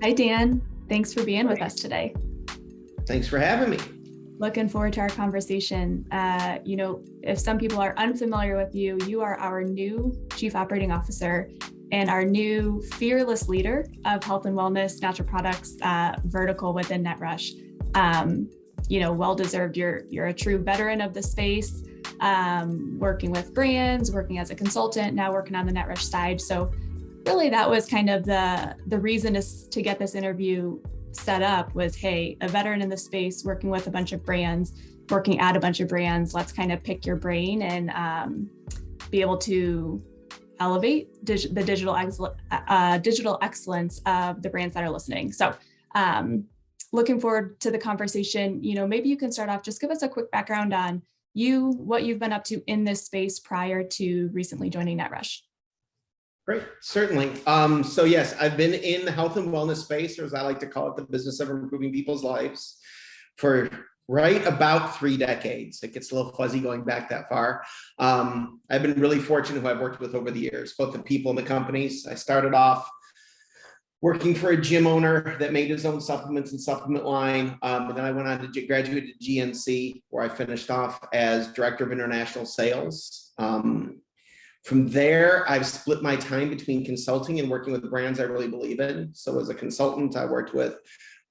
Hi, Dan. Thanks for being with Great. us today. Thanks for having me. Looking forward to our conversation. If some people are unfamiliar with you, you are our new Chief Operating Officer and our new fearless leader of health and wellness, natural products vertical within Netrush. Well-deserved. You're a true veteran of the space, working with brands, working as a consultant, now working on the Netrush side. So really that was kind of the reason to get this interview set up was, hey, a veteran in the space working with a bunch of brands, working at a bunch of brands, let's kind of pick your brain and be able to elevate the digital excellence of the brands that are listening. So looking forward to the conversation. Maybe you can start off, just give us a quick background on you, what you've been up to in this space prior to recently joining Netrush. Great, certainly. So yes, I've been in the health and wellness space, or as I like to call it, the business of improving people's lives, for right about 3 decades. It gets a little fuzzy going back that far. I've been really fortunate who I've worked with over the years, both the people and the companies. I started off working for a gym owner that made his own supplements and supplement line. And then I went on to graduate at GNC, where I finished off as Director of International Sales. From there, I've split my time between consulting and working with brands I really believe in. So as a consultant, I worked with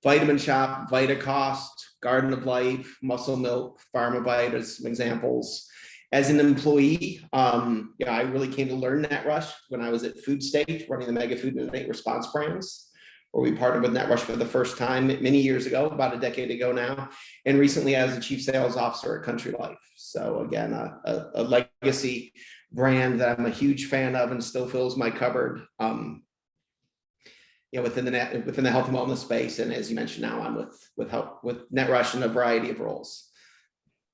Vitamin Shoppe, VitaCost, Garden of Life, Muscle Milk, PharmaVite as some examples. As an employee, I really came to learn Netrush when I was at Food State, running the Mega Food and Innate Response brands, where we partnered with Netrush for the first time many years ago, about a decade ago now, and recently as the Chief Sales Officer at Country Life. So again, a legacy brand that I'm a huge fan of and still fills my cupboard, within the health and wellness space. And as you mentioned, now I'm with Netrush in a variety of roles.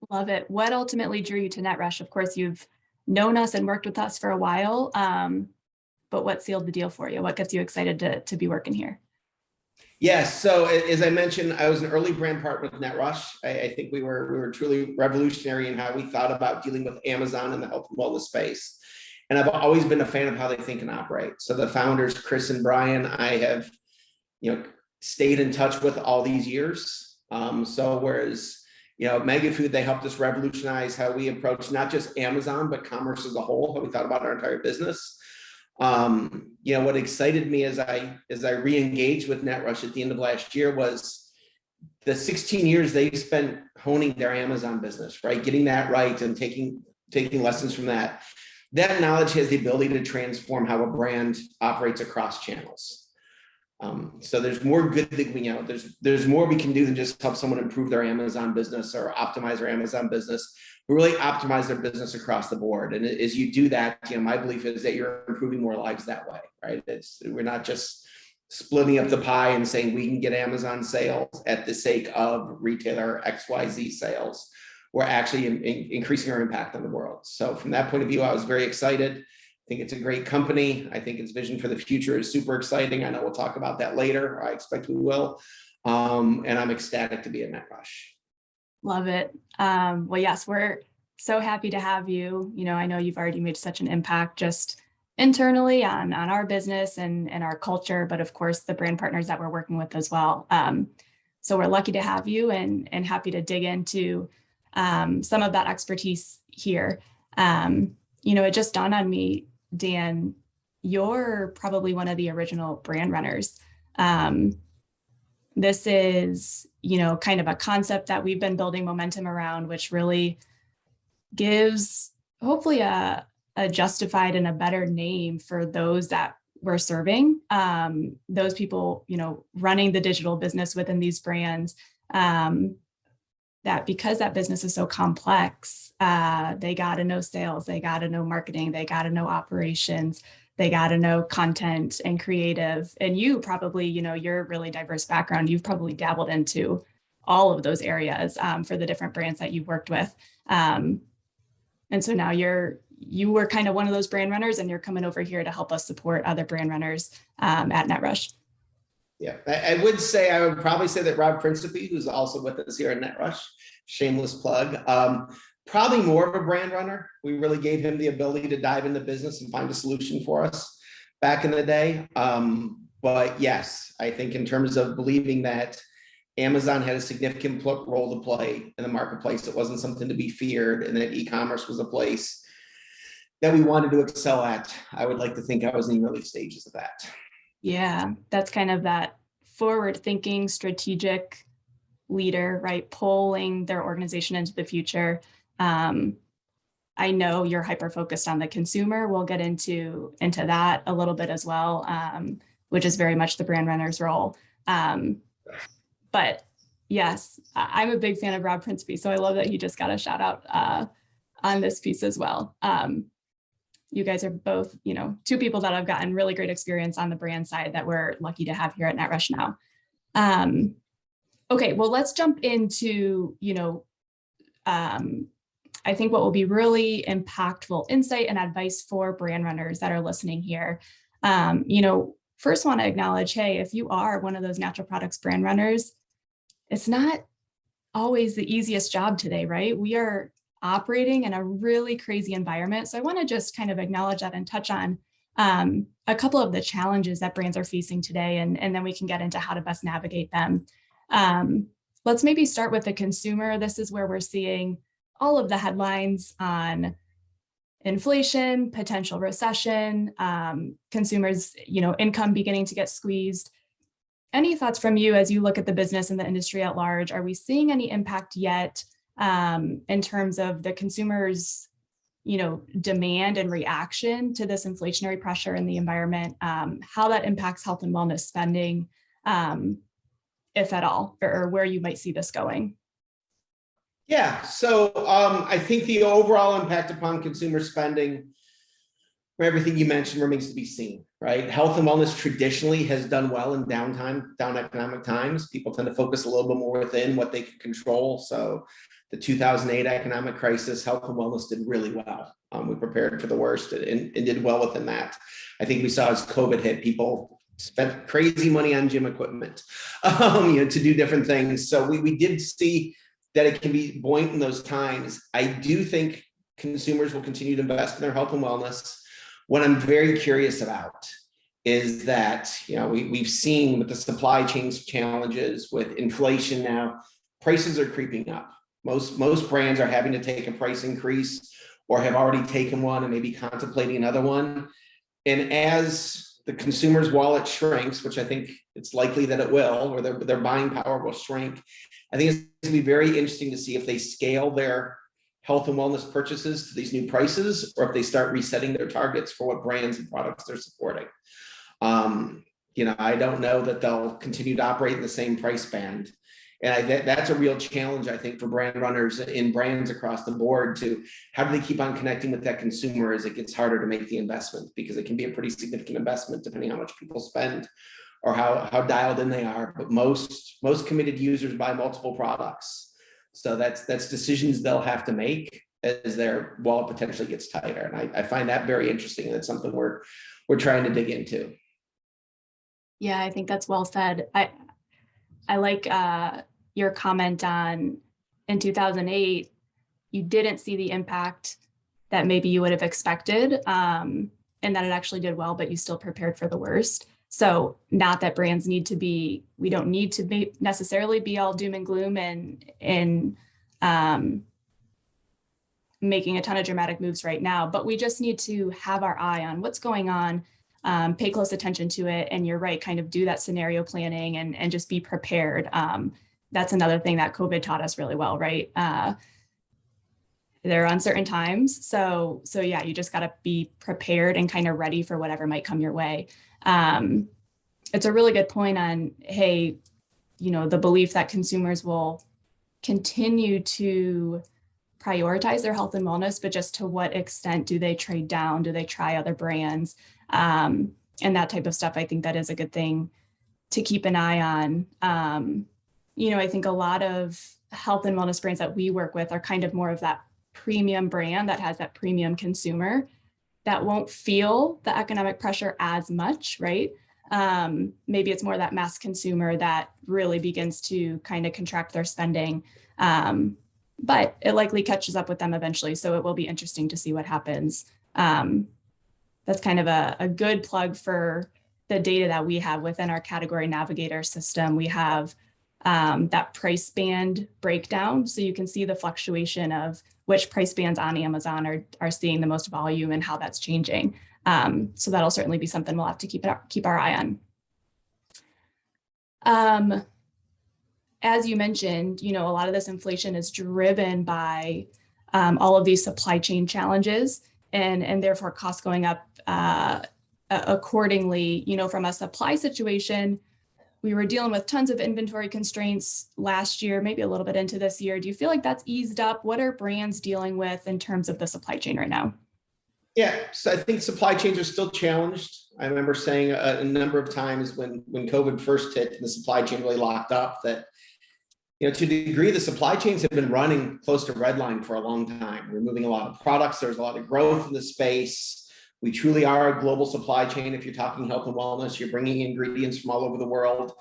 Love it. What ultimately drew you to Netrush? Of course, you've known us and worked with us for a while, but what sealed the deal for you? What gets you excited to be working here? Yes. So as I mentioned, I was an early brand partner with Netrush. I think we were truly revolutionary in how we thought about dealing with Amazon in the health and wellness space. And I've always been a fan of how they think and operate. So the founders, Chris and Brian, I have, stayed in touch with all these years. Whereas, Mega Food, they helped us revolutionize how we approach not just Amazon, but commerce as a whole, how we thought about our entire business. What excited me as I re-engaged with Netrush at the end of last year was the 16 years they spent honing their Amazon business, right? Getting that right and taking lessons from that. That knowledge has the ability to transform how a brand operates across channels. So there's more good that there's more we can do than just help someone improve their Amazon business or optimize their Amazon business. We really optimize their business across the board. And as you do that, my belief is that you're improving more lives that way, right? We're not just splitting up the pie and saying we can get Amazon sales at the sake of retailer XYZ sales. We're actually increasing our impact on the world. So from that point of view, I was very excited. I think it's a great company. I think its vision for the future is super exciting. I know we'll talk about that later. I expect we will. And I'm ecstatic to be at Netrush. Love it. Well, yes, we're so happy to have you. I know you've already made such an impact just internally on our business and our culture, but of course the brand partners that we're working with as well. So we're lucky to have you and happy to dig into some of that expertise here. It just dawned on me, Dan, you're probably one of the original Brandrunners. This is, kind of a concept that we've been building momentum around, which really gives hopefully a justified and a better name for those that we're serving, those people, running the digital business within these brands, that because that business is so complex, they got to know sales, they got to know marketing, they got to know operations, they got to know content and creative. And you probably, your really diverse background, you've probably dabbled into all of those areas for the different brands that you've worked with. And so now you were kind of one of those brand runners and you're coming over here to help us support other brand runners at Netrush. Yeah, I would probably say that Rob Principe, who's also with us here at Netrush, shameless plug, probably more of a brand runner. We really gave him the ability to dive into business and find a solution for us back in the day. But yes, I think in terms of believing that Amazon had a significant role to play in the marketplace, it wasn't something to be feared, and that e-commerce was a place that we wanted to excel at. I would like to think I was in the early stages of that. Yeah, that's kind of that forward-thinking, strategic leader, right? Pulling their organization into the future. I know you're hyper-focused on the consumer. We'll get into that a little bit as well, which is very much the Brandrunners role. But yes, I'm a big fan of Rob Prinsby, so I love that he just got a shout out on this piece as well. You guys are both, two people that have gotten really great experience on the brand side that we're lucky to have here at Netrush now. Okay, well, let's jump into, I think what will be really impactful insight and advice for brand runners that are listening here. First want to acknowledge, hey, if you are one of those natural products brand runners, it's not always the easiest job today, right? We are operating in a really crazy environment. So I want to just kind of acknowledge that and touch on a couple of the challenges that brands are facing today, and then we can get into how to best navigate them. Let's maybe start with the consumer. This is where we're seeing all of the headlines on inflation, potential recession, consumers, income beginning to get squeezed. Any thoughts from you as you look at the business and the industry at large? Are we seeing any impact yet in terms of the consumers, demand and reaction to this inflationary pressure in the environment, how that impacts health and wellness spending, if at all, or where you might see this going? Yeah, so I think the overall impact upon consumer spending, for everything you mentioned, remains to be seen, right? Health and wellness traditionally has done well in down economic times. People tend to focus a little bit more within what they can control. So the 2008 economic crisis, health and wellness did really well. We prepared for the worst and did well within that. I think we saw as COVID hit, people spent crazy money on gym equipment, to do different things. So we did see that it can be buoyant in those times. I do think consumers will continue to invest in their health and wellness. What I'm very curious about is that, we've seen with the supply chain challenges, with inflation now, prices are creeping up. Most brands are having to take a price increase or have already taken one and maybe contemplating another one. And as the consumer's wallet shrinks, which I think it's likely that it will, or their buying power will shrink, I think it's going to be very interesting to see if they scale their health and wellness purchases to these new prices, or if they start resetting their targets for what brands and products they're supporting. I don't know that they'll continue to operate in the same price band. And that's a real challenge, I think, for brand runners in brands across the board, to how do they keep on connecting with that consumer as it gets harder to make the investment, because it can be a pretty significant investment depending on how much people spend or how dialed in they are. But most committed users buy multiple products. So that's decisions they'll have to make as their wallet potentially gets tighter. And I find that very interesting. And it's something we're trying to dig into. Yeah, I think that's well said. I like your comment on, in 2008, you didn't see the impact that maybe you would have expected, and that it actually did well, but you still prepared for the worst. So not that brands we don't need to necessarily be all doom and gloom and making a ton of dramatic moves right now, but we just need to have our eye on what's going on, pay close attention to it. And you're right, kind of do that scenario planning and just be prepared. That's another thing that COVID taught us really well, right? There are uncertain times. So yeah, you just got to be prepared and kind of ready for whatever might come your way. It's a really good point on, hey, the belief that consumers will continue to prioritize their health and wellness, but just to what extent do they trade down? Do they try other brands? And that type of stuff. I think that is a good thing to keep an eye on. I think a lot of health and wellness brands that we work with are kind of more of that premium brand that has that premium consumer that won't feel the economic pressure as much, right? Maybe it's more that mass consumer that really begins to kind of contract their spending. But it likely catches up with them eventually. So it will be interesting to see what happens. That's kind of a good plug for the data that we have within our category navigator system, we have that price band breakdown. So you can see the fluctuation of which price bands on Amazon are seeing the most volume and how that's changing. So that'll certainly be something we'll have to keep our eye on. As you mentioned, a lot of this inflation is driven by all of these supply chain challenges and therefore costs going up accordingly. From a supply situation, we were dealing with tons of inventory constraints last year, maybe a little bit into this year. Do you feel like that's eased up? What are brands dealing with in terms of the supply chain right now? Yeah, so I think supply chains are still challenged. I remember saying a number of times when COVID first hit and the supply chain really locked up that, to a degree, the supply chains have been running close to redline for a long time. We're moving a lot of products. There's a lot of growth in the space. We truly are a global supply chain. If you're talking health and wellness, you're bringing ingredients from all over the world.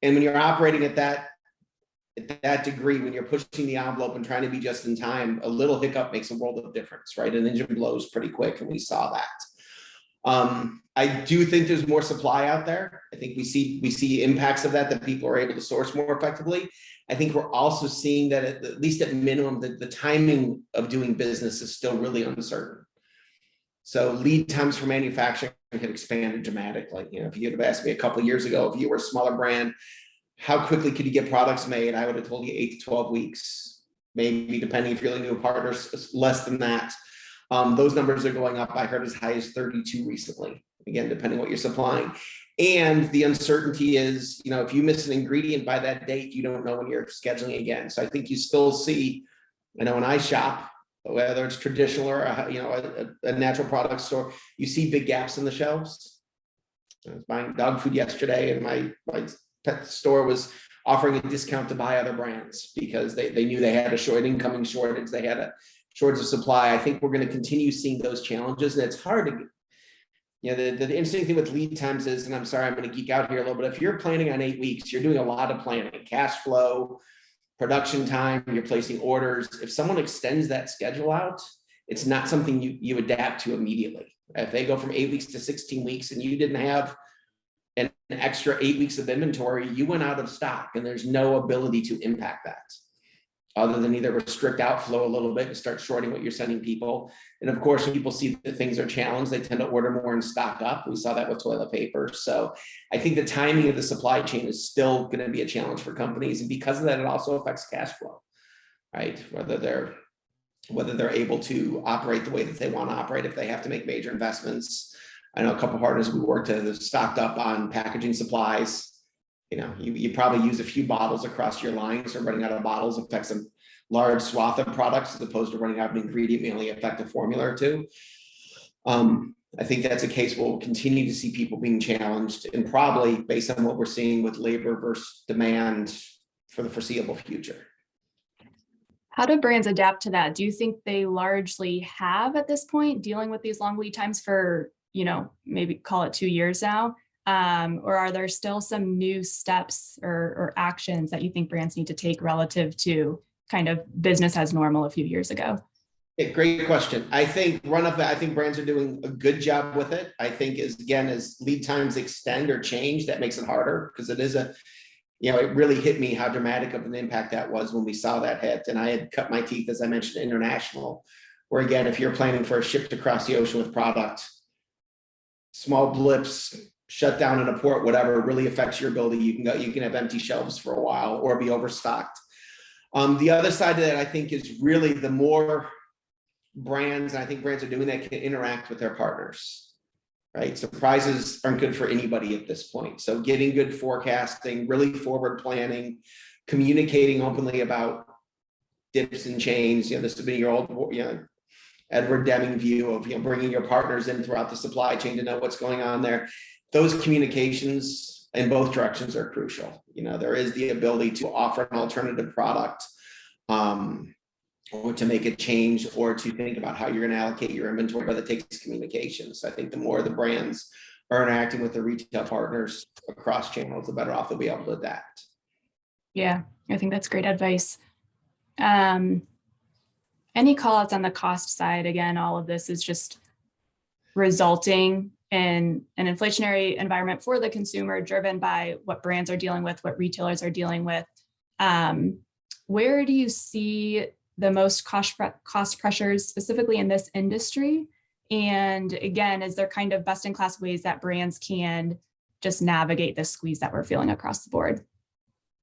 And when you're operating at that degree, when you're pushing the envelope and trying to be just in time, a little hiccup makes a world of difference, right? An engine blows pretty quick, and we saw that. I do think there's more supply out there. I think we see impacts of that people are able to source more effectively. I think we're also seeing that at least at minimum, the timing of doing business is still really uncertain. So lead times for manufacturing have expanded dramatically. If you'd have asked me a couple of years ago, if you were a smaller brand, how quickly could you get products made? I would have told you 8 to 12 weeks, maybe depending if you're looking to a partner, less than that. Those numbers are going up. I heard as high as 32 recently, again, depending what you're supplying. And the uncertainty is, if you miss an ingredient by that date, you don't know when you're scheduling again. So I think you still see, when I shop, whether it's traditional or a natural product store, you see big gaps in the shelves. I was buying dog food yesterday, and my pet store was offering a discount to buy other brands because they knew they had an incoming shortage. They had a shortage of supply. I think we're going to continue seeing those challenges, and it's hard to. The interesting thing with lead times is, and I'm sorry, I'm going to geek out here a little bit. If you're planning on 8 weeks, you're doing a lot of planning, cash flow, production time, you're placing orders. If someone extends that schedule out, it's not something you adapt to immediately. If they go from 8 weeks to 16 weeks and you didn't have an extra 8 weeks of inventory, you went out of stock, and there's no ability to impact that other than either restrict outflow a little bit and start shorting what you're sending people. And of course, when people see that things are challenged, they tend to order more and stock up. We saw that with toilet paper. So I think the timing of the supply chain is still going to be a challenge for companies. And because of that, it also affects cash flow, right? Whether they're able to operate the way that they want to operate, if they have to make major investments. I know a couple of partners we worked with have stocked up on packaging supplies. You probably use a few bottles across your line, so running out of bottles affects a large swath of products as opposed to running out of an ingredient may only affect a formula or two. I think that's a case where we'll continue to see people being challenged, and probably based on what we're seeing with labor versus demand for the foreseeable future. How do brands adapt to that? Do you think they largely have at this point, dealing with these long lead times for, maybe call it 2 years now? Or are there still some new steps or actions that you think brands need to take relative to kind of business as normal a few years ago? Yeah, great question. I think brands are doing a good job with it. I think as lead times extend or change, that makes it harder because it is it really hit me how dramatic of an impact that was when we saw that hit. And I had cut my teeth, as I mentioned, international, where again, if you're planning for a ship to cross the ocean with product, small blips, shut down in a port, whatever, really affects your ability. You can have empty shelves for a while or be overstocked. The other side of that, I think, is really the more brands, and I think brands are doing that, can interact with their partners, right? Surprises aren't good for anybody at this point. So getting good forecasting, really forward planning, communicating openly about dips and chains. This has been your old, Edward Deming view of, bringing your partners in throughout the supply chain to know what's going on there. Those communications in both directions are crucial. There is the ability to offer an alternative product, or to make a change, or to think about how you're going to allocate your inventory, but it takes communication. So I think the more the brands are interacting with the retail partners across channels, the better off they'll be able to adapt. Yeah, I think that's great advice. Any call outs on the cost side? Again, all of this is just resulting in an inflationary environment for the consumer, driven by what brands are dealing with, what retailers are dealing with. Where do you see the most cost pressures specifically in this industry? And again, is there kind of best in class ways that brands can just navigate this squeeze that we're feeling across the board?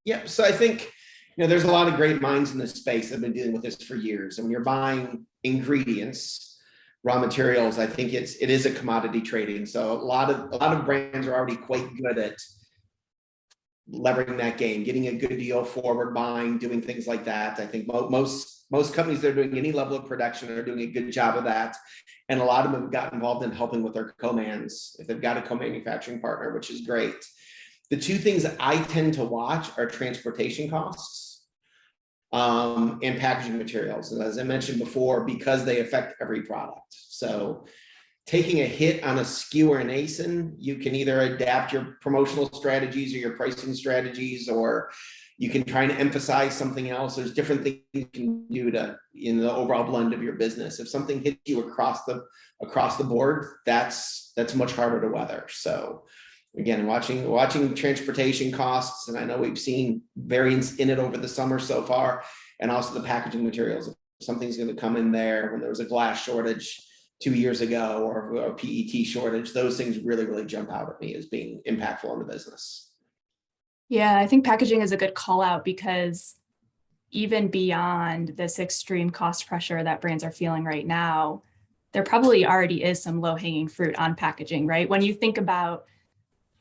Yeah, so I think, there's a lot of great minds in this space that have been dealing with this for years. And when you're buying ingredients, raw materials, I think it is a commodity trading. So a lot of brands are already quite good at leveraging that game, getting a good deal, forward buying, doing things like that. I think most companies that are doing any level of production are doing a good job of that. And a lot of them have gotten involved in helping with their co-mans if they've got a co-manufacturing partner, which is great. The two things that I tend to watch are transportation costs and packaging materials. And as I mentioned before, because they affect every product. So taking a hit on a SKU or an ASIN, you can either adapt your promotional strategies or your pricing strategies, or you can try and emphasize something else. There's different things you can do in the overall blend of your business. If something hits you across the board, that's much harder to weather. So again, watching transportation costs, and I know we've seen variance in it over the summer so far, and also the packaging materials. If something's going to come in there when there was a glass shortage 2 years ago, or a PET shortage, those things really, really jump out at me as being impactful on the business. Yeah, I think packaging is a good call out, because even beyond this extreme cost pressure that brands are feeling right now, there probably already is some low-hanging fruit on packaging, right? When you think about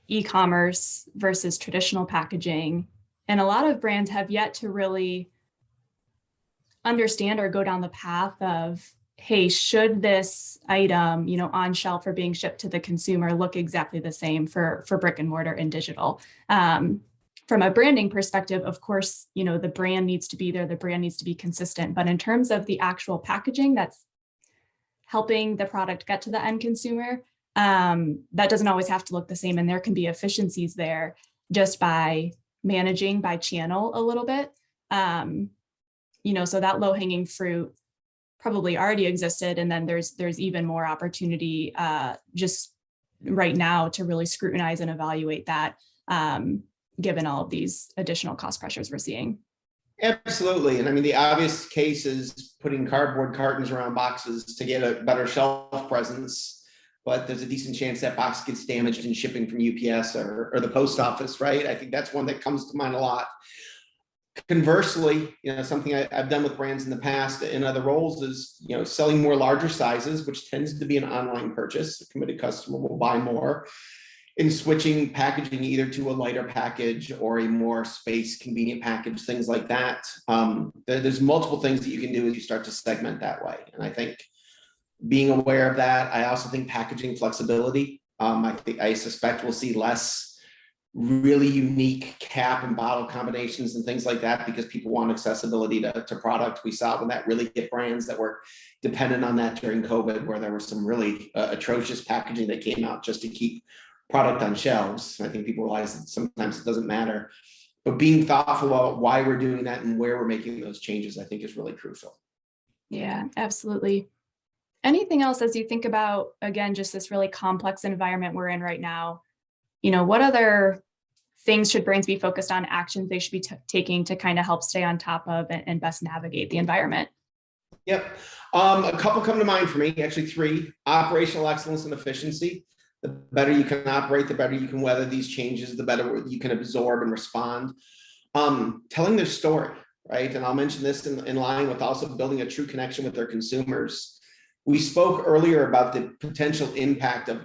e-commerce versus traditional packaging, and a lot of brands have yet to really understand or go down the path of, hey, should this item, on shelf or being shipped to the consumer look exactly the same for brick and mortar and digital? From a branding perspective, of course, the brand needs to be there, the brand needs to be consistent. But in terms of the actual packaging that's helping the product get to the end consumer, that doesn't always have to look the same. And there can be efficiencies there just by managing by channel a little bit. So that low-hanging fruit probably already existed. And then there's even more opportunity just right now to really scrutinize and evaluate that, given all of these additional cost pressures we're seeing. Absolutely. And I mean, the obvious case is putting cardboard cartons around boxes to get a better shelf presence, but there's a decent chance that box gets damaged in shipping from UPS or the post office, right? I think that's one that comes to mind a lot. Conversely, something I've done with brands in the past in other roles is, selling more larger sizes, which tends to be an online purchase. A committed customer will buy more. In switching packaging either to a lighter package or a more space convenient package, things like that. There's multiple things that you can do as you start to segment that way. And I think being aware of that, I also think packaging flexibility. I suspect we'll see less really unique cap and bottle combinations and things like that, because people want accessibility to product. We saw when that really hit brands that were dependent on that during COVID, where there was some really atrocious packaging that came out just to keep product on shelves. I think people realize that sometimes it doesn't matter, but being thoughtful about why we're doing that and where we're making those changes, I think is really crucial. Yeah, absolutely. Anything else as you think about, again, just this really complex environment we're in right now? What other things should brands be focused on, actions they should be taking to kind of help stay on top of and best navigate the environment? Yep. A couple come to mind for me, actually 3. Operational excellence and efficiency. The better you can operate, the better you can weather these changes, the better you can absorb and respond. Telling their story, right? And I'll mention this in line with also building a true connection with their consumers. We spoke earlier about the potential impact of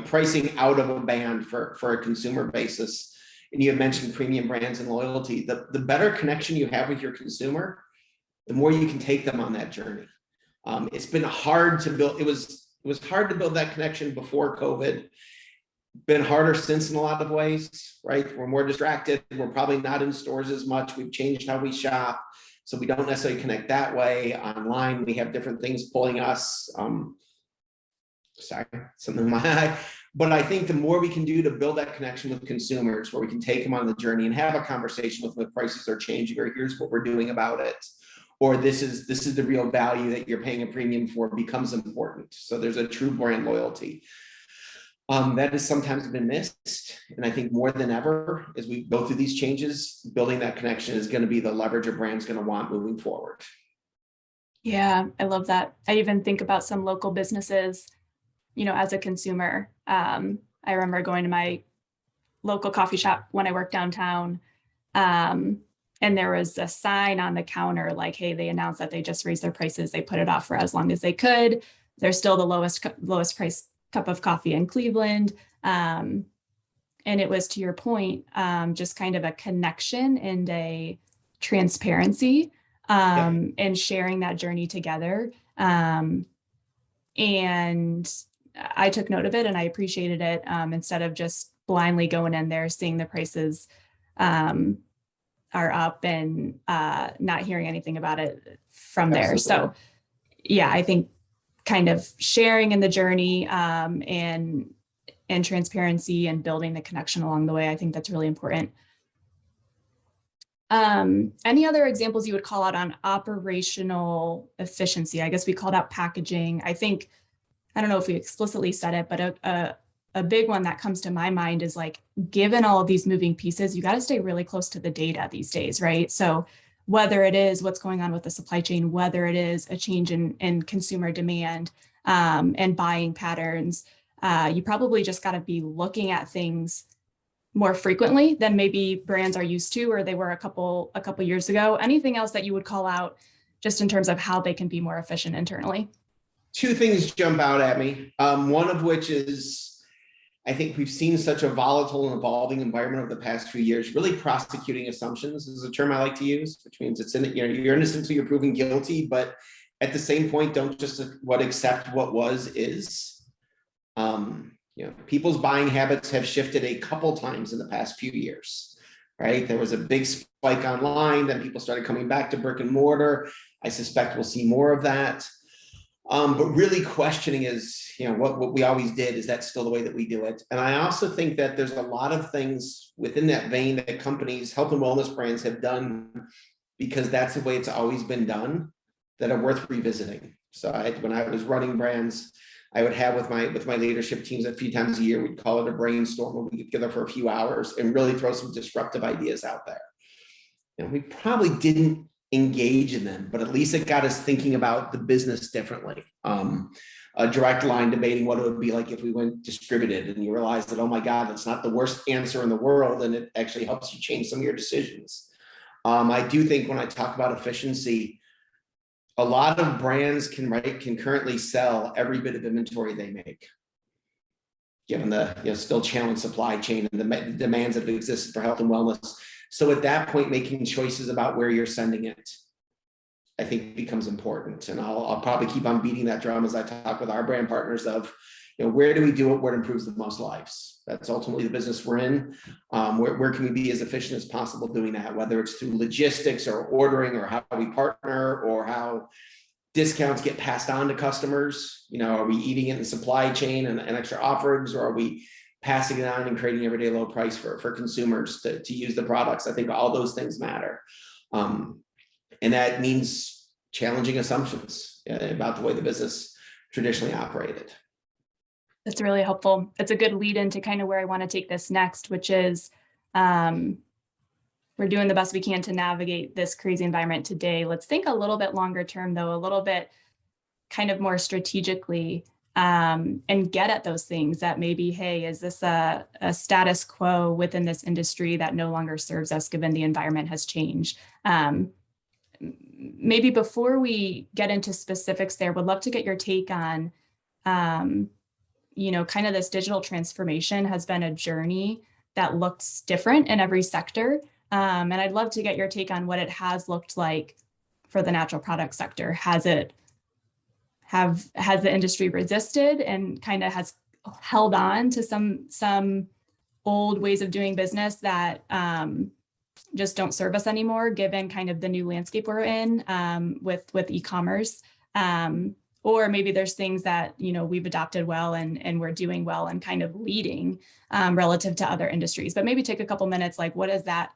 pricing out of a band for a consumer basis. And you have mentioned premium brands and loyalty. The better connection you have with your consumer, the more you can take them on that journey. It's been hard to build. It was hard to build that connection before COVID. Been harder since in a lot of ways, right? We're more distracted. We're probably not in stores as much. We've changed how we shop, so we don't necessarily connect that way. Online, we have different things pulling us. Sorry, something in my eye. But I think the more we can do to build that connection with consumers, where we can take them on the journey and have a conversation with them if prices are changing, or here's what we're doing about it, or this is the real value that you're paying a premium for, becomes important. So there's a true brand loyalty. That has sometimes been missed. And I think more than ever, as we go through these changes, building that connection is going to be the leverage a brand's going to want moving forward. Yeah, I love that. I even think about some local businesses, as a consumer. I remember going to my local coffee shop when I worked downtown. And there was a sign on the counter like, hey, they announced that they just raised their prices. They put it off for as long as they could. They're still the lowest price cup of coffee in Cleveland. And it was, to your point, just kind of a connection and a transparency, and sharing that journey together. And I took note of it and I appreciated it, instead of just blindly going in there, seeing the prices are up and not hearing anything about it from there. Absolutely. So yeah, I think kind of sharing in the journey, and transparency and building the connection along the way, I think that's really important. Any other examples you would call out on operational efficiency? I guess we called out packaging. I don't know if we explicitly said it, but a big one that comes to my mind is like, given all of these moving pieces, you got to stay really close to the data these days, right? So whether it is what's going on with the supply chain, whether it is a change in consumer demand, and buying patterns, you probably just got to be looking at things more frequently than maybe brands are used to, or they were a couple years ago. Anything else that you would call out just in terms of how they can be more efficient internally? Two things jump out at me. One of which is, I think we've seen such a volatile and evolving environment over the past few years. Really, prosecuting assumptions is a term I like to use, which means it's you're innocent until you're proven guilty, but at the same point, don't just accept what is. People's buying habits have shifted a couple times in the past few years, right? There was a big spike online, then people started coming back to brick and mortar. I suspect we'll see more of that. But really questioning is, what we always did, is that still the way that we do it? And I also think that there's a lot of things within that vein that companies, health and wellness brands, have done because that's the way it's always been done, that are worth revisiting. So when I was running brands, I would have with my leadership teams a few times a year, we'd call it a brainstorm, where we get together for a few hours and really throw some disruptive ideas out there. We probably didn't engage in them, but at least it got us thinking about the business differently. A direct line debating what it would be like if we went distributed, and you realize that, oh my God, that's not the worst answer in the world, and it actually helps you change some of your decisions. I do think when I talk about efficiency, a lot of brands can currently sell every bit of inventory they make, given the still challenged supply chain and the demands that have existed for health and wellness. So at that point, making choices about where you're sending it, I think, becomes important. And I'll probably keep on beating that drum as I talk with our brand partners of, where do we do it where it improves the most lives? That's ultimately the business we're in. Where can we be as efficient as possible doing that, whether it's through logistics or ordering, or how we partner, or how discounts get passed on to customers. Are we eating it in the supply chain and extra offerings, or are we passing it on and creating everyday low price for consumers to use the products? I think all those things matter. And that means challenging assumptions about the way the business traditionally operated. That's really helpful. It's a good lead into kind of where I want to take this next, which is, we're doing the best we can to navigate this crazy environment today. Let's think a little bit longer term, though, a little bit kind of more strategically, and get at those things that maybe, hey, is this a status quo within this industry that no longer serves us given the environment has changed? Maybe before we get into specifics there, would love to get your take on, kind of this digital transformation has been a journey that looks different in every sector. And I'd love to get your take on what it has looked like for the natural product sector. Has the industry resisted and kind of has held on to some old ways of doing business that just don't serve us anymore, given kind of the new landscape we're in, with e-commerce? Or maybe there's things that, we've adopted well and we're doing well and kind of leading relative to other industries. But maybe take a couple minutes, like, what has that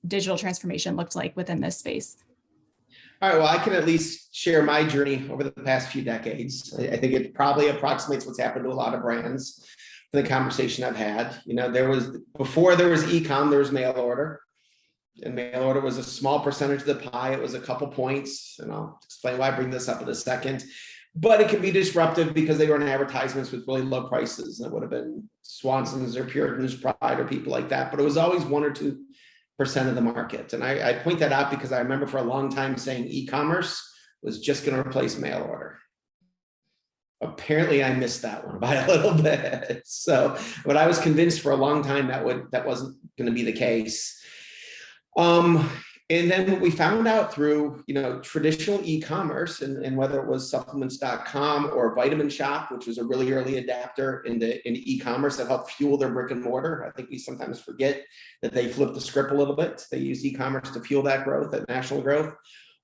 digital transformation looked like within this space? All right, well, I can at least share my journey over the past few decades. I think it probably approximates what's happened to a lot of brands. the conversation I've had. Before there was e-com, there was mail order. And mail order was a small percentage of the pie. It was a couple points, and I'll explain why I bring this up in a second. But it can be disruptive because they were in advertisements with really low prices. And it would have been Swanson's or Puritan's Pride or people like that. But it was always 1 or 2% of the market. And I point that out because I remember for a long time saying e-commerce was just going to replace mail order. Apparently I missed that one by a little bit. So, but I was convinced for a long time that wasn't going to be the case. And then what we found out through, traditional e-commerce and whether it was supplements.com or Vitamin Shop, which was a really early adapter into e-commerce that helped fuel their brick and mortar. I think we sometimes forget that they flipped the script a little bit. They used e-commerce to fuel that growth, that national growth.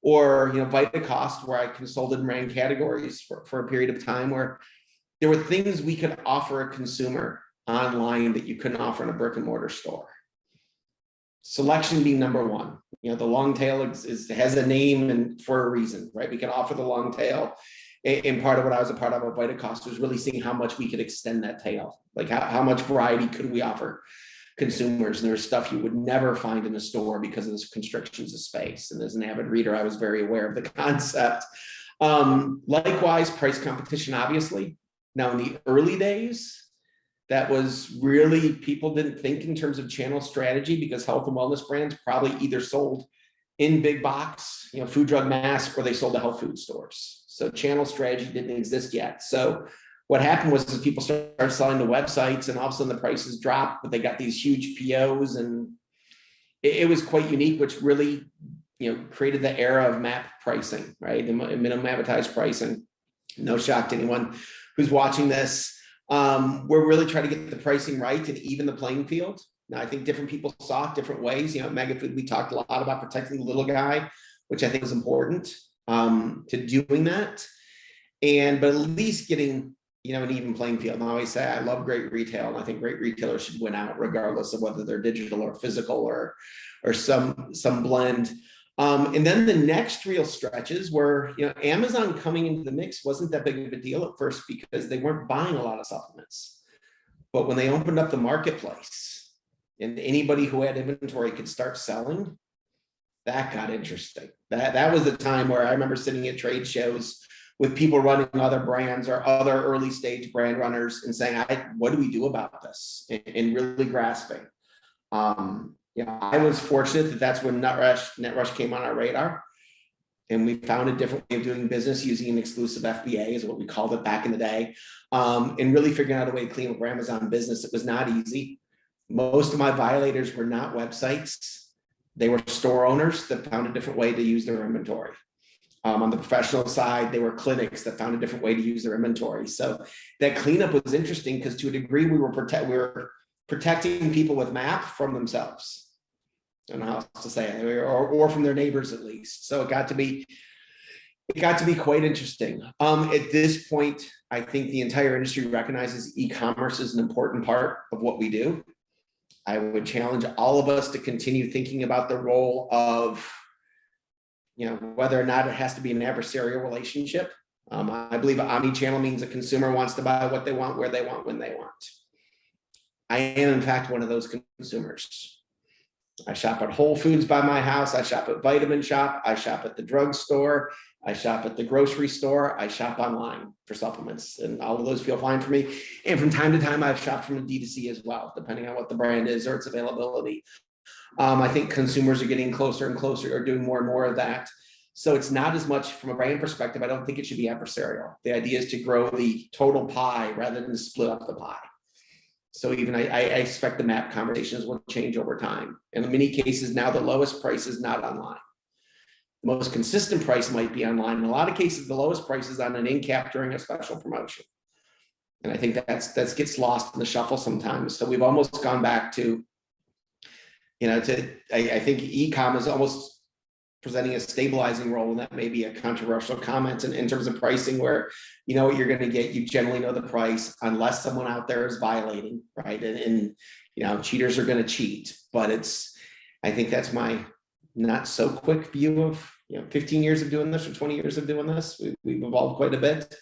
Or, VitaCost, where I consulted and ran categories for a period of time where there were things we could offer a consumer online that you couldn't offer in a brick and mortar store. Selection being number one. The long tail has a name and for a reason, right? We can offer the long tail. And part of what I was a part of at VitaCost was really seeing how much we could extend that tail. Like how much variety could we offer consumers? And there's stuff you would never find in a store because of the constrictions of space. And as an avid reader, I was very aware of the concept. Likewise, price competition, obviously. Now in the early days, that was really, people didn't think in terms of channel strategy because health and wellness brands probably either sold in big box, food, drug, mass, or they sold to health food stores. So channel strategy didn't exist yet. So what happened was people started selling to websites and all of a sudden the prices dropped, but they got these huge POs and it was quite unique, which really, created the era of MAP pricing, right? The minimum advertised pricing. No shock to anyone who's watching this. We're really trying to get the pricing right and even the playing field. Now, I think different people saw it different ways. At Megafood, we talked a lot about protecting the little guy, which I think is important to doing that. But at least getting, an even playing field. And I always say I love great retail, and I think great retailers should win out regardless of whether they're digital or physical or some blend. And then the next real stretches were, Amazon coming into the mix wasn't that big of a deal at first because they weren't buying a lot of supplements. But when they opened up the marketplace and anybody who had inventory could start selling, that got interesting. That was the time where I remember sitting at trade shows with people running other brands or other early stage brand runners and saying, what do we do about this? And really grasping. I was fortunate that that's when Netrush came on our radar. And we found a different way of doing business using an exclusive FBA is what we called it back in the day. And really figuring out a way to clean up Amazon business. It was not easy. Most of my violators were not websites. They were store owners that found a different way to use their inventory. On the professional side, they were clinics that found a different way to use their inventory. So that cleanup was interesting because to a degree we were protecting people with MAP from themselves. I don't know how else to say it, or from their neighbors at least. So it got to be quite interesting. At this point, I think the entire industry recognizes e-commerce is an important part of what we do. I would challenge all of us to continue thinking about the role of, whether or not it has to be an adversarial relationship. I believe omni-channel means a consumer wants to buy what they want, where they want, when they want. I am, in fact, one of those consumers. I shop at Whole Foods by my house. I shop at Vitamin Shop. I shop at the drugstore. I shop at the grocery store. I shop online for supplements, and all of those feel fine for me. And from time to time, I've shopped from D2C as well, depending on what the brand is or its availability. I think consumers are getting closer and closer, or doing more and more of that. So it's not as much from a brand perspective. I don't think it should be adversarial. The idea is to grow the total pie rather than split up the pie. So even I expect the MAP conversations will change over time. And in many cases now, the lowest price is not online. The most consistent price might be online. In a lot of cases, the lowest price is on an end cap during a special promotion. And I think that gets lost in the shuffle sometimes. So we've almost gone back to, I think e-com is almost presenting a stabilizing role, and that may be a controversial comment in terms of pricing, where you know what you're going to get, you generally know the price unless someone out there is violating, right? And cheaters are going to cheat, but I think that's my not so quick view of 15 years of doing this or 20 years of doing this. We've evolved quite a bit,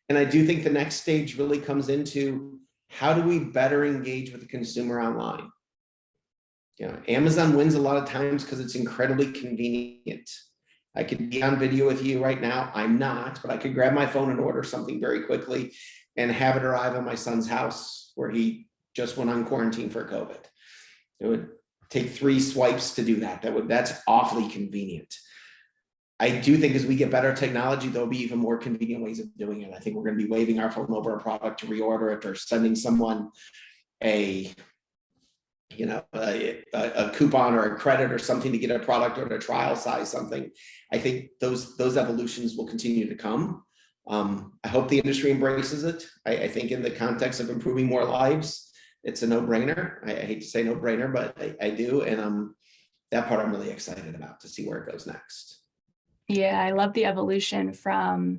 and I do think the next stage really comes into how do we better engage with the consumer online? You know, Amazon wins a lot of times because it's incredibly convenient. I could be on video with you right now. I'm not, but I could grab my phone and order something very quickly and have it arrive at my son's house where he just went on quarantine for COVID. It would take 3 swipes to do that. That's awfully convenient. I do think as we get better technology, there'll be even more convenient ways of doing it. I think we're going to be waving our phone over a product to reorder it, or sending someone a coupon or a credit or something to get a product, or to trial size something. I think those evolutions will continue to come. I hope the industry embraces it. I think in the context of improving more lives, it's a no-brainer. I hate to say no-brainer, but I do. And that part I'm really excited about, to see where it goes next. Yeah, I love the evolution from,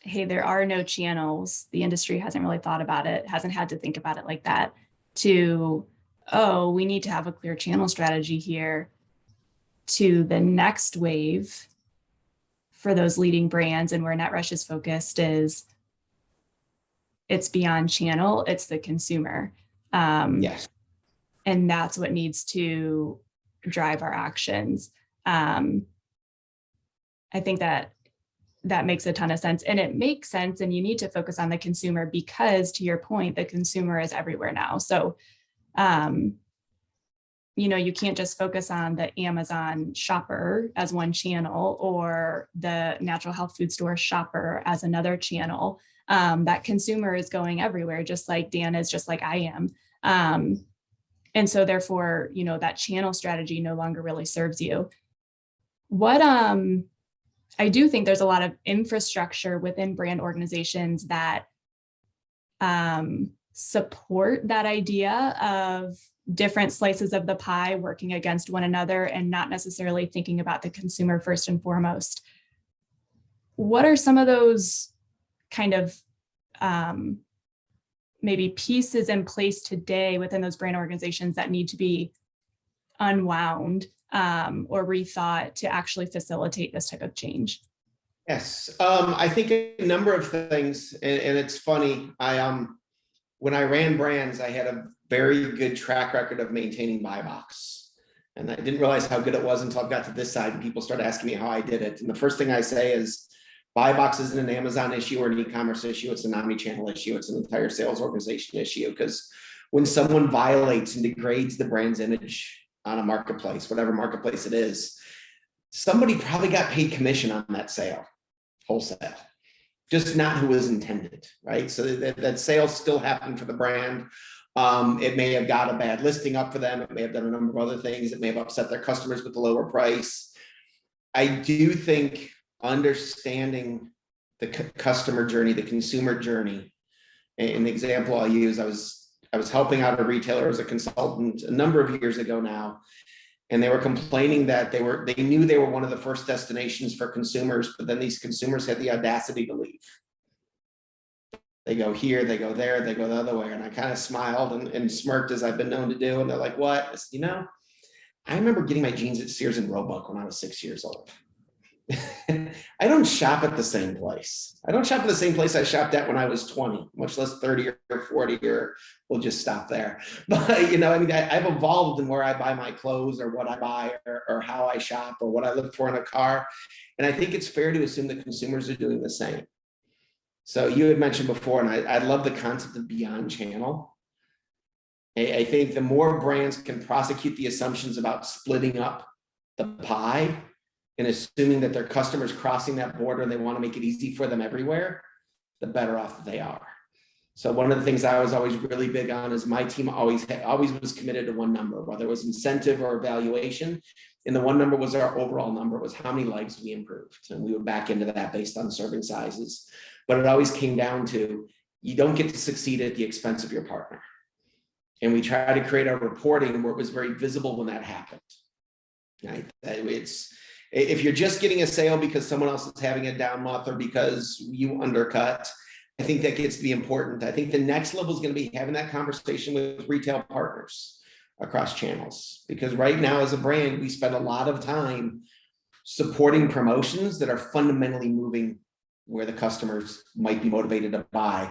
hey, there are no channels. The industry hasn't really thought about it, hasn't had to think about it like that, to, oh, we need to have a clear channel strategy here, to the next wave for those leading brands. And where Netrush is focused is, it's beyond channel, it's the consumer. Yes. And that's what needs to drive our actions. I think that makes a ton of sense, and it makes sense. And you need to focus on the consumer because, to your point, the consumer is everywhere now. So, you can't just focus on the Amazon shopper as one channel, or the natural health food store shopper as another channel. That consumer is going everywhere, just like Dan is, just like I am. And so therefore, that channel strategy no longer really serves you. What, I do think there's a lot of infrastructure within brand organizations that support that idea of different slices of the pie working against one another, and not necessarily thinking about the consumer first and foremost. What are some of those kind of maybe pieces in place today within those brand organizations that need to be unwound or rethought to actually facilitate this type of change? Yes, I think a number of things, and it's funny. When I ran brands, I had a very good track record of maintaining buy box, and I didn't realize how good it was until I got to this side and people started asking me how I did it. And the first thing I say is, buy box isn't an Amazon issue or an e-commerce issue; it's an omni-channel issue. It's an entire sales organization issue. Because when someone violates and degrades the brand's image on a marketplace, whatever marketplace it is, somebody probably got paid commission on that sale, wholesale, just not who was intended, right? So that sale still happened for the brand. It may have got a bad listing up for them. It may have done a number of other things. It may have upset their customers with the lower price. I do think understanding the customer journey, the consumer journey, and the example I'll use, I was helping out a retailer as a consultant a number of years ago now, and they were complaining that they knew they were one of the first destinations for consumers, but then these consumers had the audacity to leave. They go here, they go there, they go the other way. And I kind of smiled and smirked, as I've been known to do. And they're like, what? I said, I remember getting my jeans at Sears and Roebuck when I was 6 years old. I don't shop at the same place. I don't shop at the same place I shopped at when I was 20, much less 30 or 40, or we'll just stop there. But, I've evolved in where I buy my clothes, or what I buy, or how I shop, or what I look for in a car. And I think it's fair to assume that consumers are doing the same. So you had mentioned before, and I love the concept of beyond channel. I think the more brands can prosecute the assumptions about splitting up the pie, and assuming that their customers crossing that border and they want to make it easy for them everywhere, the better off they are. So one of the things I was always really big on is my team always was committed to one number, whether it was incentive or evaluation. And the one number was our overall number, was how many legs we improved. And we would back into that based on serving sizes. But it always came down to, you don't get to succeed at the expense of your partner. And we try to create our reporting where it was very visible when that happened. Right? If you're just getting a sale because someone else is having a down month, or because you undercut, I think that gets to be important. I think the next level is going to be having that conversation with retail partners across channels, because right now as a brand, we spend a lot of time supporting promotions that are fundamentally moving where the customers might be motivated to buy,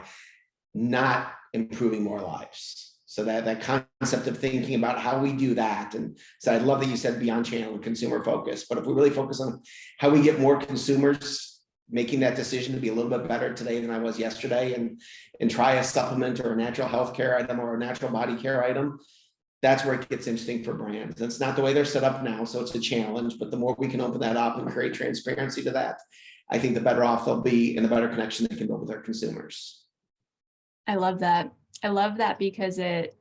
not improving more lives. So that concept of thinking about how we do that. And so I love that you said beyond channel and consumer focus, but if we really focus on how we get more consumers making that decision to be a little bit better today than I was yesterday, and try a supplement or a natural health care item or a natural body care item, that's where it gets interesting for brands. That's not the way they're set up now, so it's a challenge, but the more we can open that up and create transparency to that, I think the better off they'll be and the better connection they can build with their consumers. I love that. I love that because it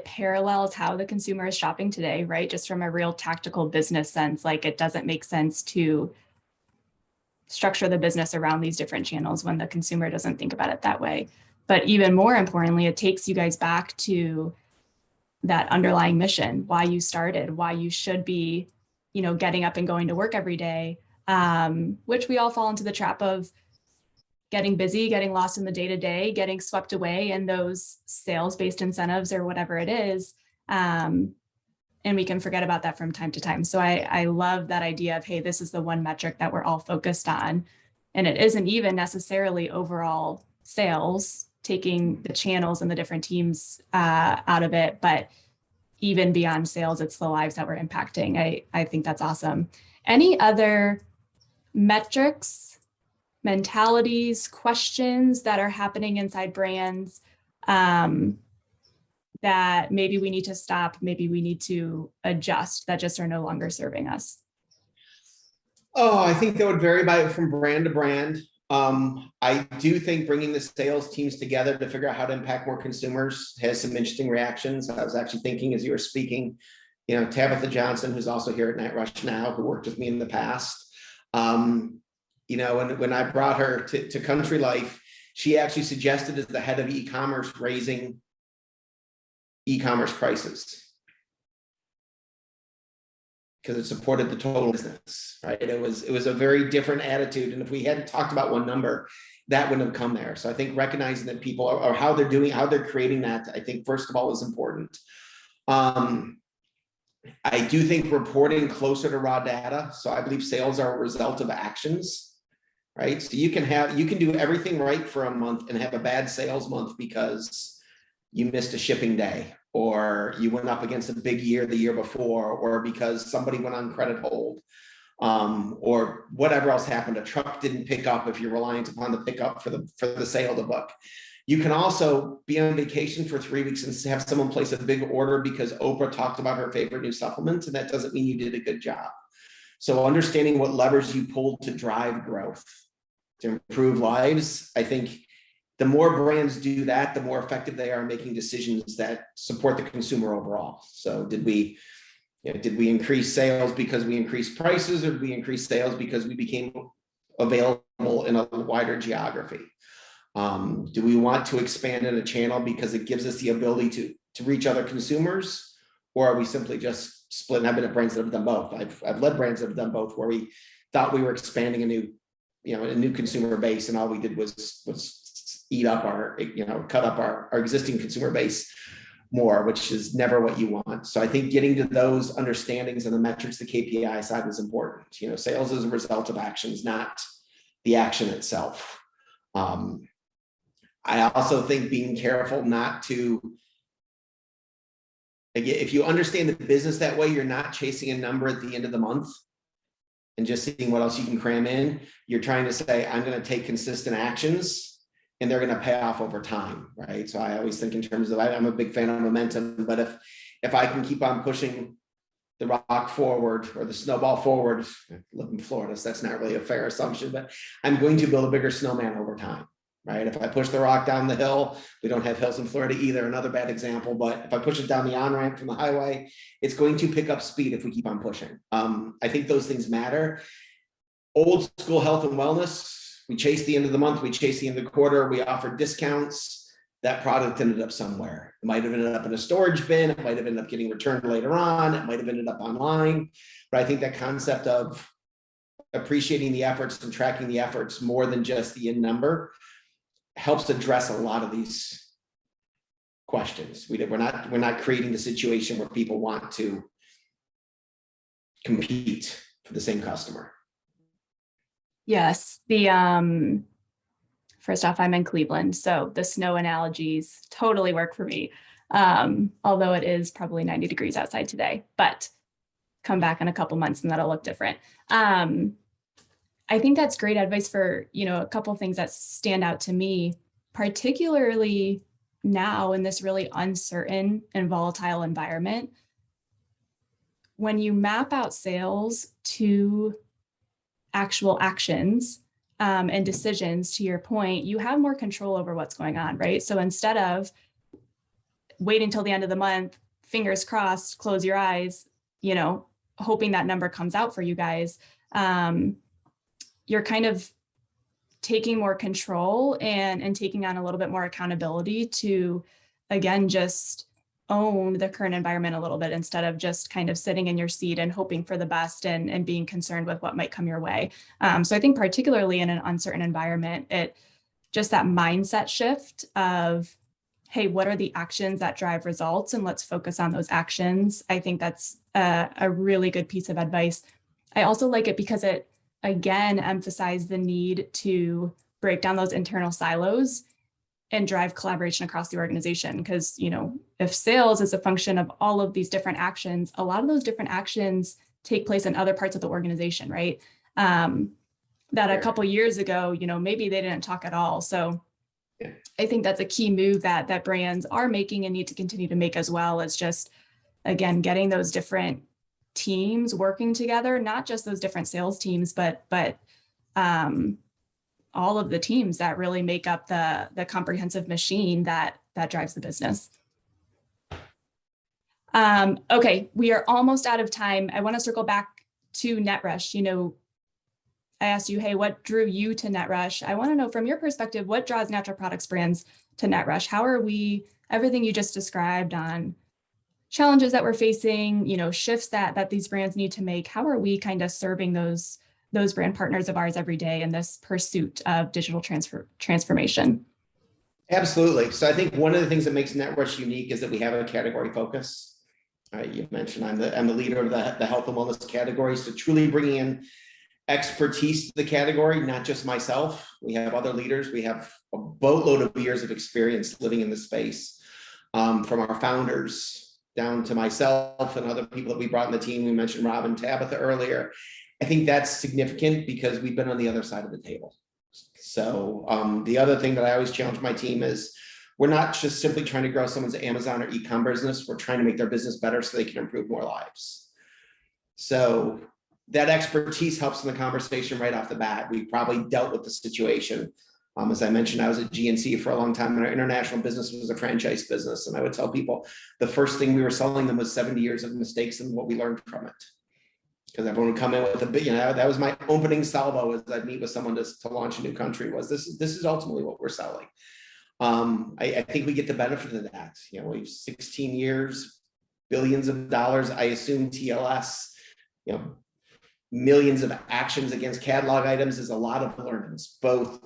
parallels how the consumer is shopping today, right? Just from a real tactical business sense, like it doesn't make sense to structure the business around these different channels when the consumer doesn't think about it that way. But even more importantly, it takes you guys back to that underlying mission, why you started, why you should be, getting up and going to work every day, which we all fall into the trap of getting busy, getting lost in the day-to-day, getting swept away in those sales-based incentives or whatever it is. And we can forget about that from time to time. So I love that idea of, hey, this is the one metric that we're all focused on. And it isn't even necessarily overall sales, taking the channels and the different teams out of it, but even beyond sales, it's the lives that we're impacting. I think that's awesome. Any other metrics, mentalities, questions that are happening inside brands that maybe we need to stop, maybe we need to adjust, that just are no longer serving us? Oh, I think that would vary from brand to brand. I do think bringing the sales teams together to figure out how to impact more consumers has some interesting reactions. I was actually thinking as you were speaking, Tabitha Johnson, who's also here at Netrush now, who worked with me in the past. When I brought her to Country Life, she actually suggested as the head of e-commerce raising e-commerce prices because it supported the total business, right? It was a very different attitude. And if we hadn't talked about one number, that wouldn't have come there. So I think recognizing that people or how they're doing, how they're creating that, I think first of all is important. I do think reporting closer to raw data. So I believe sales are a result of actions, right? So you can do everything right for a month and have a bad sales month because you missed a shipping day, or you went up against a big year the year before, or because somebody went on credit hold, or whatever else happened. A truck didn't pick up if you're reliant upon the pickup for the sale to book. You can also be on vacation for 3 weeks and have someone place a big order because Oprah talked about her favorite new supplement, and that doesn't mean you did a good job. So understanding what levers you pulled to drive growth, to improve lives, I think the more brands do that, the more effective they are making decisions that support the consumer overall. So did we increase sales because we increased prices, or did we increase sales because we became available in a wider geography? Do we want to expand in a channel because it gives us the ability to reach other consumers, or are we simply just splitting? I've been at brands that have done both. I've led brands that have done both, where we thought we were expanding a new consumer base, and all we did was eat up cut up our existing consumer base more, which is never what you want. So I think getting to those understandings and the metrics, the KPI side is important. Sales is a result of actions, not the action itself. I also think being careful not to, if you understand the business that way, you're not chasing a number at the end of the month and just seeing what else you can cram in. You're trying to say, I'm going to take consistent actions and they're going to pay off over time, right? So I always think in terms of, I'm a big fan of momentum, but if I can keep on pushing the rock forward or the snowball forward, I live in Florida, so that's not really a fair assumption, but I'm going to build a bigger snowman over time, right? If I push the rock down the hill, we don't have hills in Florida either, another bad example, but if I push it down the on-ramp from the highway, it's going to pick up speed if we keep on pushing. I think those things matter. Old school health and wellness, we chase the end of the month, we chase the end of the quarter, we offer discounts. That product ended up somewhere. It might have ended up in a storage bin, it might have ended up getting returned later on, it might have ended up online. But I think that concept of appreciating the efforts and tracking the efforts more than just the end number helps address a lot of these questions. We're not creating the situation where people want to compete for the same customer. Yes, First off, I'm in Cleveland, so the snow analogies totally work for me. Although it is probably 90 degrees outside today, but come back in a couple months and that'll look different. I think that's great advice for, a couple things that stand out to me, particularly now in this really uncertain and volatile environment. When you map out sales to actual actions and decisions, to your point, you have more control over what's going on, right? So instead of waiting till the end of the month, fingers crossed, close your eyes, hoping that number comes out for you guys, you're kind of taking more control and taking on a little bit more accountability to, again, just own the current environment a little bit instead of just kind of sitting in your seat and hoping for the best and being concerned with what might come your way. So I think particularly in an uncertain environment, just that mindset shift of, hey, what are the actions that drive results? And let's focus on those actions. I think that's a really good piece of advice. I also like it because it, again, emphasized the need to break down those internal silos and drive collaboration across the organization. Because, if sales is a function of all of these different actions, a lot of those different actions take place in other parts of the organization, right? That a couple years ago, maybe they didn't talk at all. So I think that's a key move that brands are making and need to continue to make as well, is just, again, getting those different teams working together, not just those different sales teams, but all of the teams that really make up the comprehensive machine that drives the business. Okay, we are almost out of time. I want to circle back to Netrush. I asked you, hey, what drew you to Netrush? I want to know from your perspective, what draws natural products brands to Netrush? How are we, everything you just described on challenges that we're facing, shifts that these brands need to make, how are we kind of serving those brand partners of ours every day in this pursuit of digital transformation? Absolutely. So I think one of the things that makes Netrush unique is that we have a category focus. You mentioned I'm the leader of the health and wellness category. So truly bringing in expertise to the category, not just myself. We have other leaders. We have a boatload of years of experience living in the space, from our founders down to myself and other people that we brought in the team. We mentioned Rob and Tabitha earlier. I think that's significant because we've been on the other side of the table. So the other thing that I always challenge my team is we're not just simply trying to grow someone's Amazon or e-com business. We're trying to make their business better so they can improve more lives. So that expertise helps in the conversation right off the bat. We probably dealt with the situation. As I mentioned, I was at GNC for a long time, and our international business was a franchise business. And I would tell people the first thing we were selling them was 70 years of mistakes and what we learned from it. Because everyone would come in with a big, that was my opening salvo as I'd meet with someone to launch a new country, was this is ultimately what we're selling. I think we get the benefit of that. We've 16 years, billions of dollars, I assume TLS, millions of actions against catalog items is a lot of learnings, both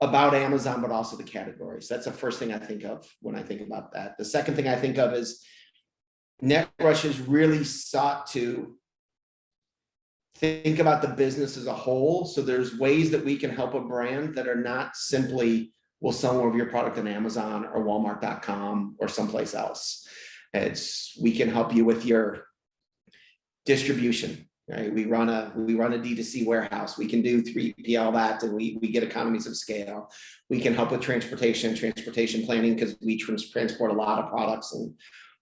about Amazon, but also the categories. That's the first thing I think of when I think about that. The second thing I think of is Netrush has really sought to think about the business as a whole. So there's ways that we can help a brand that are not simply, we'll sell more of your product on Amazon or Walmart.com or someplace else. We can help you with your distribution. Right? We run a D2C warehouse. We can do 3PL that, and we get economies of scale. We can help with transportation planning because we transport a lot of products, and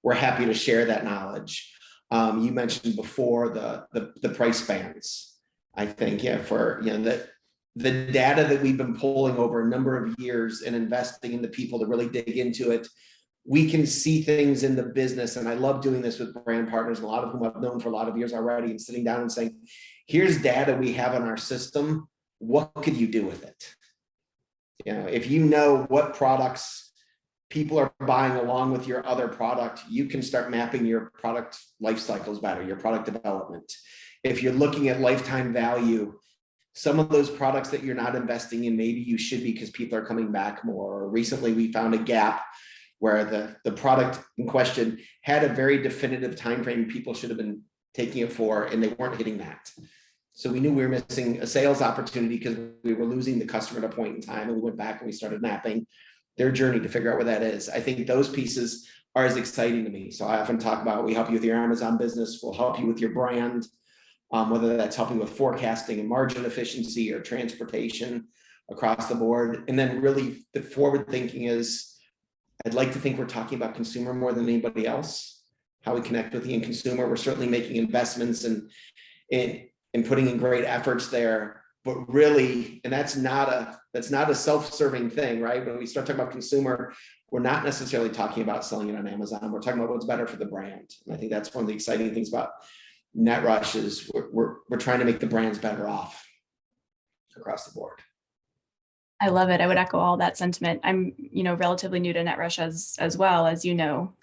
we're happy to share that knowledge. You mentioned before the price bands. I think for the data that we've been pulling over a number of years and investing in the people to really dig into it, we can see things in the business. And I love doing this with brand partners, a lot of whom I've known for a lot of years already, and sitting down and saying, here's data we have in our system. What could you do with it? If you know what products people are buying along with your other product, you can start mapping your product life cycles better, your product development. If you're looking at lifetime value, some of those products that you're not investing in, maybe you should be because people are coming back more. Recently, we found a gap where the product in question had a very definitive time frame people should have been taking it for, and they weren't hitting that. So we knew we were missing a sales opportunity because we were losing the customer at a point in time, and we went back and we started mapping their journey to figure out where that is. I think those pieces are as exciting to me. So I often talk about, we help you with your Amazon business, we'll help you with your brand, whether that's helping with forecasting and margin efficiency or transportation across the board. And then really the forward thinking is, I'd like to think we're talking about consumer more than anybody else, how we connect with the end consumer. We're certainly making investments and putting in great efforts there, but really, and that's not a self-serving thing, right? When we start talking about consumer, we're not necessarily talking about selling it on Amazon. We're talking about what's better for the brand. And I think that's one of the exciting things about Netrush is we're trying to make the brands better off across the board. I love it. I would echo all that sentiment. I'm, relatively new to Netrush as well, as you know,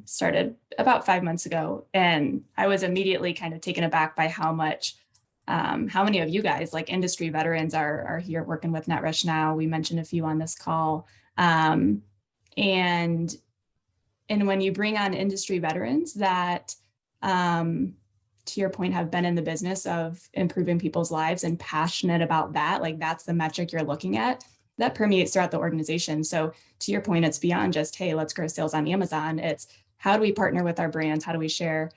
started about 5 months ago, and I was immediately kind of taken aback by how many of you guys, like industry veterans, are here working with Netrush now. We mentioned a few on this call, and when you bring on industry veterans that, to your point, have been in the business of improving people's lives and passionate about that, like that's the metric you're looking at, that permeates throughout the organization. So to your point, it's beyond just, hey, let's grow sales on Amazon. It's how do we partner with our brands? How do we share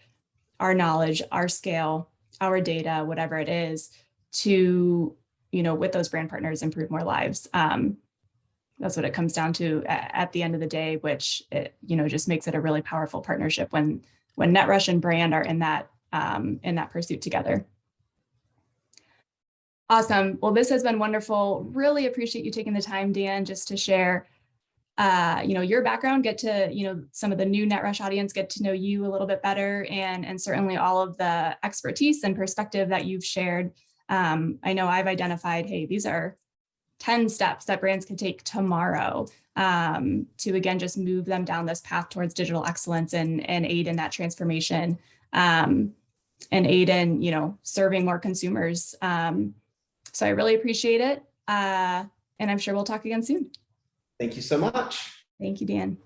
our knowledge, our scale, our data, whatever it is, to, with those brand partners, improve more lives. That's what it comes down to at the end of the day, which just makes it a really powerful partnership when Netrush and brand are in that pursuit together. Awesome. Well, this has been wonderful. Really appreciate you taking the time, Dan, just to share, your background, get to, some of the new Netrush audience, get to know you a little bit better, and certainly all of the expertise and perspective that you've shared. I know I've identified, hey, these are 10 steps that brands can take tomorrow to, again, just move them down this path towards digital excellence and aid in that transformation, and aid in, serving more consumers. So I really appreciate it. And I'm sure we'll talk again soon. Thank you so much. Thank you, Dan.